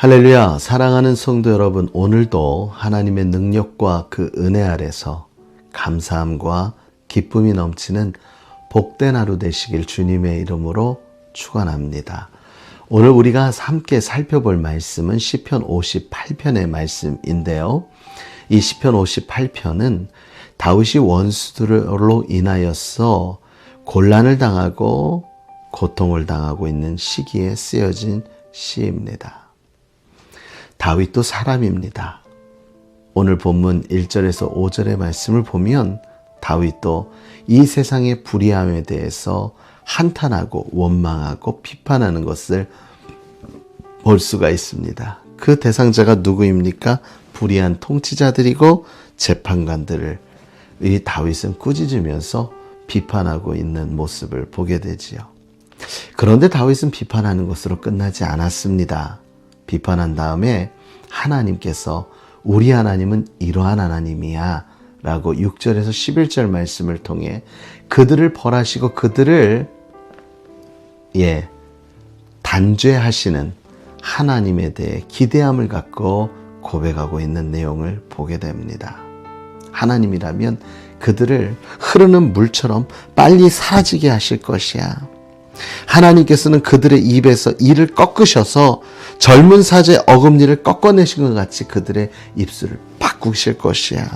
할렐루야, 사랑하는 성도 여러분, 오늘도 하나님의 능력과 그 은혜 아래서 감사함과 기쁨이 넘치는 복된 하루 되시길 주님의 이름으로 축원합니다. 오늘 우리가 함께 살펴볼 말씀은 시편 58편의 말씀인데요. 이 시편 58편은 다윗이 원수들로 인하여서 곤란을 당하고 고통을 당하고 있는 시기에 쓰여진 시입니다. 다윗도 사람입니다. 오늘 본문 1절에서 5절의 말씀을 보면 다윗도 이 세상의 불의함에 대해서 한탄하고 원망하고 비판하는 것을 볼 수가 있습니다. 그 대상자가 누구입니까? 불의한 통치자들이고 재판관들을 이 다윗은 꾸짖으면서 비판하고 있는 모습을 보게 되지요. 그런데 다윗은 비판하는 것으로 끝나지 않았습니다. 비판한 다음에 하나님께서 우리 하나님은 이러한 하나님이야 라고 6절에서 11절 말씀을 통해 그들을 벌하시고 그들을 단죄하시는 하나님에 대해 기대함을 갖고 고백하고 있는 내용을 보게 됩니다. 하나님이라면 그들을 흐르는 물처럼 빨리 사라지게 하실 것이야. 하나님께서는 그들의 입에서 이를 꺾으셔서 젊은 사자의 어금니를 꺾어내신 것 같이 그들의 입술을 바꾸실 것이야.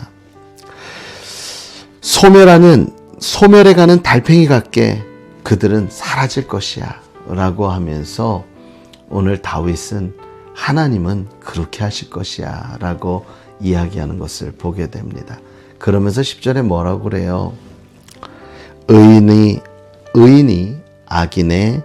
소멸해 가는 달팽이 같게 그들은 사라질 것이야 라고 하면서 오늘 다윗은 하나님은 그렇게 하실 것이야 라고 이야기하는 것을 보게 됩니다. 그러면서 10절에 뭐라고 그래요? 의인이 악인의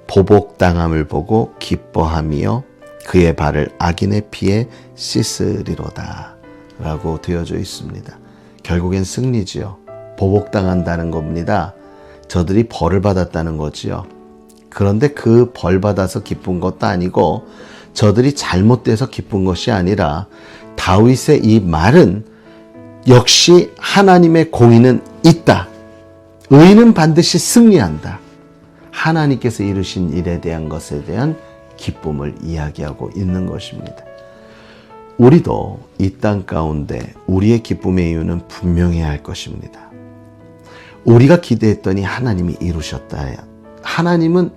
보복당함을 보고 기뻐하며 그의 발을 악인의 피에 씻으리로다 라고 되어져 있습니다. 결국엔 승리지요. 보복당한다는 겁니다. 저들이 벌을 받았다는 거지요. 그런데 그 벌 받아서 기쁜 것도 아니고 저들이 잘못돼서 기쁜 것이 아니라 다윗의 이 말은 역시 하나님의 공의는 있다. 의인은 반드시 승리한다. 하나님께서 이루신 일에 대한 것에 대한 기쁨을 이야기하고 있는 것입니다. 우리도 이 땅 가운데 우리의 기쁨의 이유는 분명해야 할 것입니다. 우리가 기대했더니 하나님이 이루셨다. 하나님은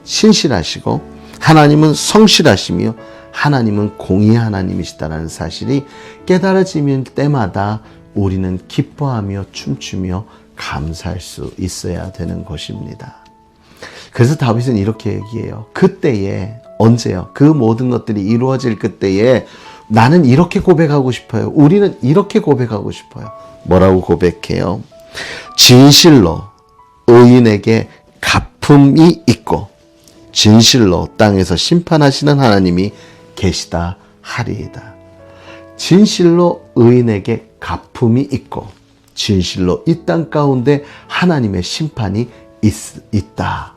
신실하시고 하나님은 성실하시며 하나님은 공의의 하나님이시다라는 사실이 깨달아지는 때마다 우리는 기뻐하며 춤추며 감사할 수 있어야 되는 것입니다. 그래서 다윗은 이렇게 얘기해요. 그때에, 언제요? 그 모든 것들이 이루어질 그때에 나는 이렇게 고백하고 싶어요. 우리는 이렇게 고백하고 싶어요. 뭐라고 고백해요? 진실로 의인에게 갚음이 있고 진실로 땅에서 심판하시는 하나님이 계시다 하리이다. 진실로 의인에게 갚음이 있고 진실로 이 땅 가운데 하나님의 심판이 있다.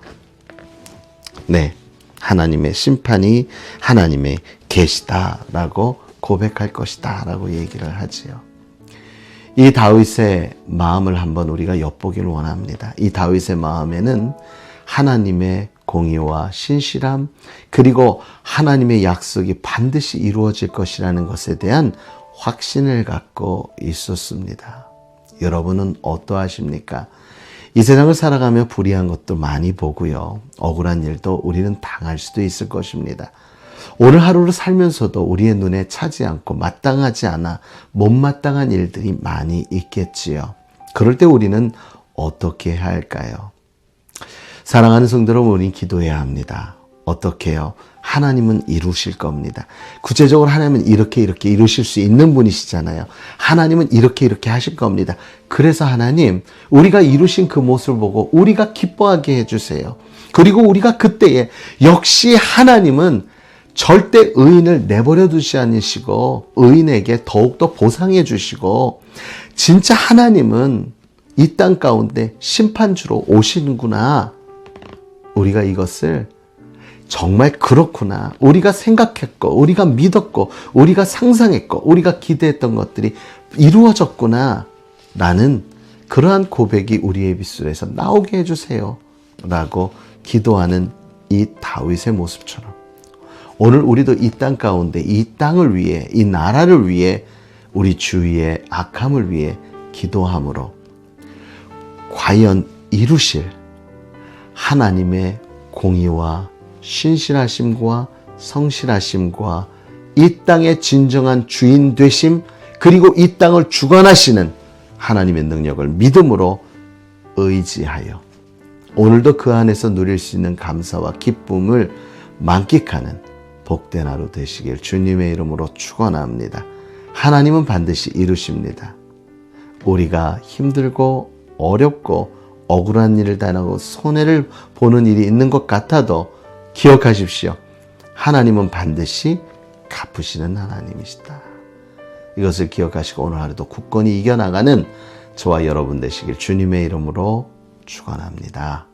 네, 하나님의 심판이 하나님의 계시다라고 고백할 것이다 라고 얘기를 하지요. 이 다윗의 마음을 한번 우리가 엿보기를 원합니다. 이 다윗의 마음에는 하나님의 공의와 신실함 그리고 하나님의 약속이 반드시 이루어질 것이라는 것에 대한 확신을 갖고 있었습니다. 여러분은 어떠하십니까? 이 세상을 살아가며 불의한 것도 많이 보고요. 억울한 일도 우리는 당할 수도 있을 것입니다. 오늘 하루를 살면서도 우리의 눈에 차지 않고 마땅하지 않아 못마땅한 일들이 많이 있겠지요. 그럴 때 우리는 어떻게 해야 할까요? 사랑하는 성도 여러분, 우리는 기도해야 합니다. 어떻게 해요? 하나님은 이루실 겁니다. 구체적으로 하나님은 이렇게 이루실 수 있는 분이시잖아요. 하나님은 이렇게 하실 겁니다. 그래서 하나님, 우리가 이루신 그 모습을 보고 우리가 기뻐하게 해주세요. 그리고 우리가 그때에 역시 하나님은 절대 의인을 내버려 두지 않으시고 의인에게 더욱더 보상해 주시고 진짜 하나님은 이 땅 가운데 심판주로 오시는구나. 우리가 이것을 정말 그렇구나. 우리가 생각했고, 우리가 믿었고, 우리가 상상했고, 우리가 기대했던 것들이 이루어졌구나. 라는 그러한 고백이 우리의 입술에서 나오게 해주세요. 라고 기도하는 이 다윗의 모습처럼 오늘 우리도 이 땅 가운데 이 땅을 위해, 이 나라를 위해, 우리 주위의 악함을 위해 기도함으로 과연 이루실 하나님의 공의와 신실하심과 성실하심과 이 땅의 진정한 주인 되심, 그리고 이 땅을 주관하시는 하나님의 능력을 믿음으로 의지하여 오늘도 그 안에서 누릴 수 있는 감사와 기쁨을 만끽하는 복된 하루 되시길 주님의 이름으로 축원합니다. 하나님은 반드시 이루십니다. 우리가 힘들고 어렵고 억울한 일을 당하고 손해를 보는 일이 있는 것 같아도 기억하십시오. 하나님은 반드시 갚으시는 하나님이시다. 이것을 기억하시고 오늘 하루도 굳건히 이겨나가는 저와 여러분 되시길 주님의 이름으로 축원합니다.